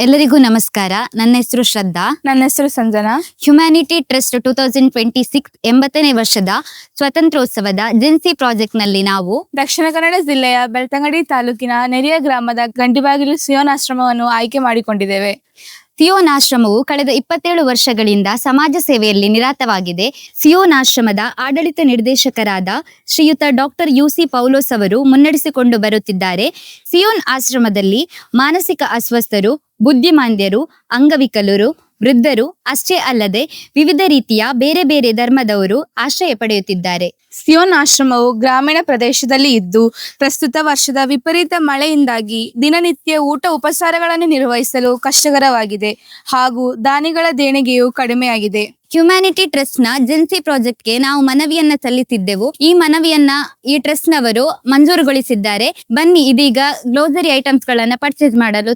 ಎಲ್ಲರಿಗೂ ನಮಸ್ಕಾರ. ನನ್ನ ಹೆಸರು ಶ್ರದ್ಧಾ. ನನ್ನ ಹೆಸರು ಸಂಜನಾ. ಹ್ಯುಮ್ಯಾನಿಟಿ ಟ್ರಸ್ಟ್ 2026 80ನೇ ವರ್ಷದ ಸ್ವಾತಂತ್ರ್ಯೋತ್ಸವದ ಜೆನ್ಸಿ ಪ್ರಾಜೆಕ್ಟ್ ನಲ್ಲಿ ನಾವು ದಕ್ಷಿಣ ಕನ್ನಡ ಜಿಲ್ಲೆಯ ಬೆಳ್ತಂಗಡಿ ತಾಲೂಕಿನ ನೆರಿಯ ಗ್ರಾಮದ ಗಂಡಿಬಾಗಿಲು ಸಿಯೋನ್ ಆಶ್ರಮವನ್ನು ಆಯ್ಕೆ ಮಾಡಿಕೊಂಡಿದ್ದೇವೆ. ಸಿಯೋನ್ ಆಶ್ರಮವು ಕಳೆದ 27 ವರ್ಷಗಳಿಂದ ಸಮಾಜ ಸೇವೆಯಲ್ಲಿ ನಿರತವಾಗಿದೆ. ಸಿಯೋನ್ ಆಶ್ರಮದ ಆಡಳಿತ ನಿರ್ದೇಶಕರಾದ ಶ್ರೀಯುತ ಡಾಕ್ಟರ್ UC ಪೌಲೋಸ್ ಅವರು ಮುನ್ನಡೆಸಿಕೊಂಡು ಬರುತ್ತಿದ್ದಾರೆ. ಸಿಯೋನ್ ಆಶ್ರಮದಲ್ಲಿ ಮಾನಸಿಕ ಅಸ್ವಸ್ಥರು, ಬುದ್ಧಿಮಾಂದ್ಯರು, ಅಂಗವಿಕಲರು, ವೃದ್ಧರು ಅಷ್ಟೇ ಅಲ್ಲದೆ ವಿವಿಧ ರೀತಿಯ ಬೇರೆ ಬೇರೆ ಧರ್ಮದವರು ಆಶ್ರಯ ಪಡೆಯುತ್ತಿದ್ದಾರೆ. ಸಿಯೋನ್ ಆಶ್ರಮವು ಗ್ರಾಮೀಣ ಪ್ರದೇಶದಲ್ಲಿ ಇದ್ದು ಪ್ರಸ್ತುತ ವರ್ಷದ ವಿಪರೀತ ಮಳೆಯಿಂದಾಗಿ ದಿನನಿತ್ಯ ಊಟ ಉಪಚಾರಗಳನ್ನು ನಿರ್ವಹಿಸಲು ಕಷ್ಟಕರವಾಗಿದೆ ಹಾಗೂ ದಾನಿಗಳ ದೇಣಿಗೆಯು ಕಡಿಮೆಯಾಗಿದೆ. ಹ್ಯುಮ್ಯಾನಿಟಿ ಟ್ರಸ್ಟ್ ನ ಜೆನ್ಸಿ ಪ್ರಾಜೆಕ್ಟ್ಗೆ ನಾವು ಮನವಿಯನ್ನ ಸಲ್ಲಿಸಿದ್ದೆವು. ಈ ಮನವಿಯನ್ನ ಈ ಟ್ರಸ್ಟ್ ನವರು ಮಂಜೂರುಗೊಳಿಸಿದ್ದಾರೆ. ಬನ್ನಿ ಇದೀಗ ಗ್ಲೋಸರಿ ಐಟಮ್ಸ್ ಗಳನ್ನ ಪರ್ಚೇಸ್ ಮಾಡಲು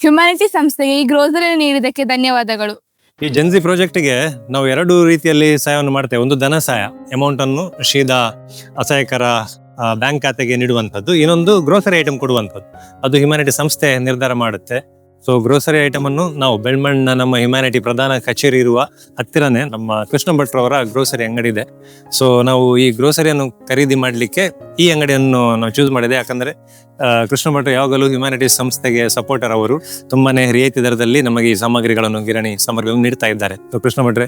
ಹ್ಯುಮ್ಯಾನಿಟಿ ಸಂಸ್ಥೆಗೆ ಈ ಗ್ರೋಸರಿ ನೀಡಿದ್ದಕ್ಕೆ ಧನ್ಯವಾದಗಳು. ಈ ಜೆನ್ಸಿ ಪ್ರಾಜೆಕ್ಟ್ಗೆ ನಾವು 2 ರೀತಿಯಲ್ಲಿ ಸಹಾಯವನ್ನು ಮಾಡ್ತೇವೆ. ಒಂದು ಧನ ಸಹಾಯ, ಅಮೌಂಟ್ ಅನ್ನು ಶೀದಾ ಅಸಹಾಯಕರ ಬ್ಯಾಂಕ್ ಖಾತೆಗೆ ನೀಡುವಂಥದ್ದು. ಇನ್ನೊಂದು ಗ್ರೋಸರಿ ಐಟಮ್ ಕೊಡುವಂಥದ್ದು. ಅದು ಹ್ಯುಮ್ಯಾನಿಟಿ ಸಂಸ್ಥೆ ನಿರ್ಧಾರ ಮಾಡುತ್ತೆ. ಸೊ ಗ್ರೋಸರಿ ಐಟಮ್ ಅನ್ನು ನಾವು ಬೆಳ್ಮಣ್ಣ ನಮ್ಮ ಹ್ಯುಮ್ಯಾನಿಟಿ ಪ್ರಧಾನ ಕಚೇರಿ ಇರುವ ಹತ್ತಿರನೇ ನಮ್ಮ ಕೃಷ್ಣ ಭಟ್ರವರ ಗ್ರೋಸರಿ ಅಂಗಡಿ ಇದೆ. ಸೊ ನಾವು ಈ ಗ್ರೋಸರಿಯನ್ನು ಖರೀದಿ ಮಾಡಲಿಕ್ಕೆ ಈ ಅಂಗಡಿಯನ್ನು ನಾವು ಚೂಸ್ ಮಾಡಿದೆ. ಯಾಕಂದ್ರೆ ಕೃಷ್ಣ ಭಟ್ರು ಯಾವಾಗಲೂ ಹ್ಯುಮ್ಯಾನಿಟಿ ಸಂಸ್ಥೆಗೆ ಸಪೋರ್ಟರ್. ಅವರು ತುಂಬಾನೇ ರಿಯಾಯಿತಿ ದರದಲ್ಲಿ ನಮಗೆ ಈ ಸಾಮಗ್ರಿಗಳನ್ನು, ಗಿರಣಿ ಸಾಮಗ್ರಿಗಳನ್ನು ನೀಡ್ತಾ ಇದ್ದಾರೆ. ಕೃಷ್ಣ ಭಟ್ರೆ,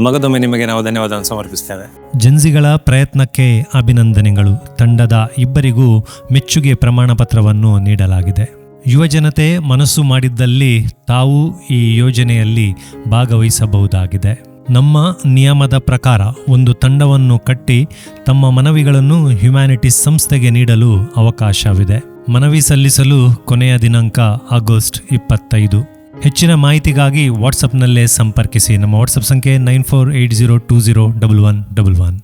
ಮಗದೊಮ್ಮೆ ನಿಮಗೆ ನಾವು ಧನ್ಯವಾದವನ್ನು ಸಮರ್ಪಿಸ್ತೇವೆ. ಜೆನ್ಸಿಗಳ ಪ್ರಯತ್ನಕ್ಕೆ ಅಭಿನಂದನೆಗಳು. ತಂಡದ ಇಬ್ಬರಿಗೂ ಮೆಚ್ಚುಗೆ ಪ್ರಮಾಣ ಪತ್ರವನ್ನು ನೀಡಲಾಗಿದೆ. ಯುವಜನತೆ ಮನಸ್ಸು ಮಾಡಿದ್ದಲ್ಲಿ ತಾವು ಈ ಯೋಜನೆಯಲ್ಲಿ ಭಾಗವಹಿಸಬಹುದಾಗಿದೆ. ನಮ್ಮ ನಿಯಮದ ಪ್ರಕಾರ ಒಂದು ತಂಡವನ್ನು ಕಟ್ಟಿ ತಮ್ಮ ಮನವಿಗಳನ್ನು ಹ್ಯುಮ್ಯಾನಿಟಿ ಸಂಸ್ಥೆಗೆ ನೀಡಲು ಅವಕಾಶವಿದೆ. ಮನವಿ ಸಲ್ಲಿಸಲು ಕೊನೆಯ ದಿನಾಂಕ ಆಗಸ್ಟ್ 25. ಹೆಚ್ಚಿನ ಮಾಹಿತಿಗಾಗಿ ವಾಟ್ಸಪ್ನಲ್ಲೇ ಸಂಪರ್ಕಿಸಿ. ನಮ್ಮ ವಾಟ್ಸಪ್ ಸಂಖ್ಯೆ 9480201111.